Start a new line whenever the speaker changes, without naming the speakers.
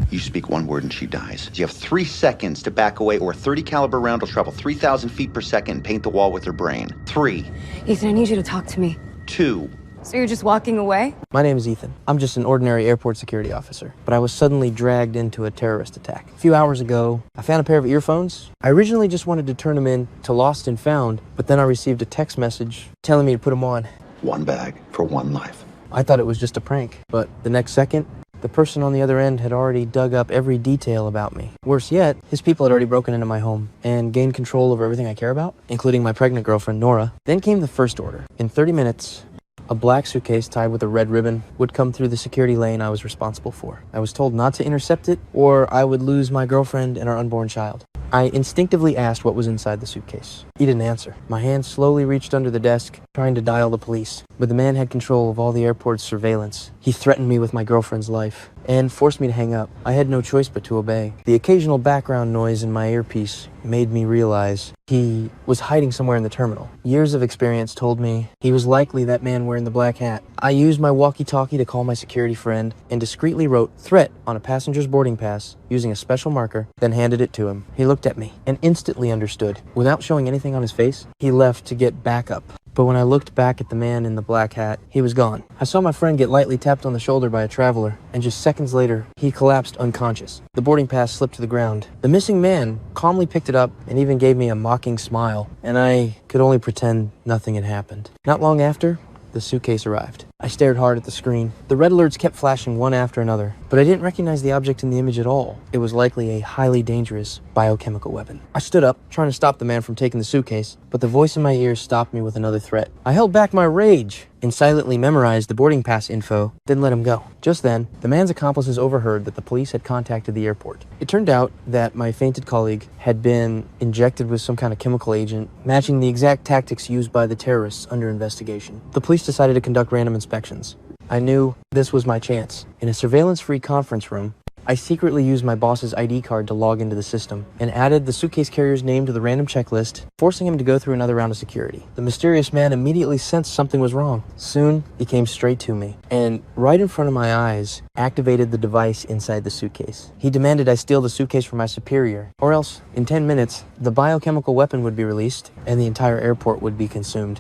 You speak one word and she dies. You have 3 seconds to back away, or a 30 caliber round will travel 3,000 feet per second and paint the wall with her brain. 3.
Ethan, I need you to talk to me.
2.
So you're just walking away?
My name is Ethan. I'm just an ordinary airport security officer, but I was suddenly dragged into a terrorist attack. A few hours ago, I found a pair of earphones. I originally just wanted to turn them in to Lost and Found, but then I received a text message telling me to put them on.
1 bag for 1 life.
I thought it was just a prank, but the next second, the person on the other end had already dug up every detail about me. Worse yet, his people had already broken into my home and gained control over everything I care about, including my pregnant girlfriend, Nora. Then came the first order. In 30 minutes, a black suitcase tied with a red ribbon would come through the security lane I was responsible for. I was told not to intercept it, or I would lose my girlfriend and our unborn child. I instinctively asked what was inside the suitcase. He didn't answer. My hand slowly reached under the desk, trying to dial the police. But the man had control of all the airport's surveillance. He threatened me with my girlfriend's life and forced me to hang up. I had no choice but to obey. The occasional background noise in my earpiece made me realize he was hiding somewhere in the terminal. Years of experience told me he was likely that man wearing the black hat. I used my walkie-talkie to call my security friend and discreetly wrote "threat" on a passenger's boarding pass using a special marker, then handed it to him. He looked at me and instantly understood. Without showing anything on his face, he left to get backup. But when I looked back at the man in the black hat, he was gone. I saw my friend get lightly tapped on the shoulder by a traveler, and just seconds later, he collapsed unconscious. The boarding pass slipped to the ground. The missing man calmly picked it up and even gave me a mocking smile, and I could only pretend nothing had happened. Not long after, the suitcase arrived. I stared hard at the screen. The red alerts kept flashing one after another, but I didn't recognize the object in the image at all. It was likely a highly dangerous biochemical weapon. I stood up, trying to stop the man from taking the suitcase, but the voice in my ears stopped me with another threat. I held back my rage and silently memorized the boarding pass info, then let him go. Just then, the man's accomplices overheard that the police had contacted the airport. It turned out that my fainted colleague had been injected with some kind of chemical agent, matching the exact tactics used by the terrorists under investigation. The police decided to conduct random inspections. I knew this was my chance. In a surveillance-free conference room, I secretly used my boss's ID card to log into the system and added the suitcase carrier's name to the random checklist, forcing him to go through another round of security. The mysterious man immediately sensed something was wrong. Soon, he came straight to me and, right in front of my eyes, activated the device inside the suitcase. He demanded I steal the suitcase from my superior, or else, in 10 minutes, the biochemical weapon would be released and the entire airport would be consumed.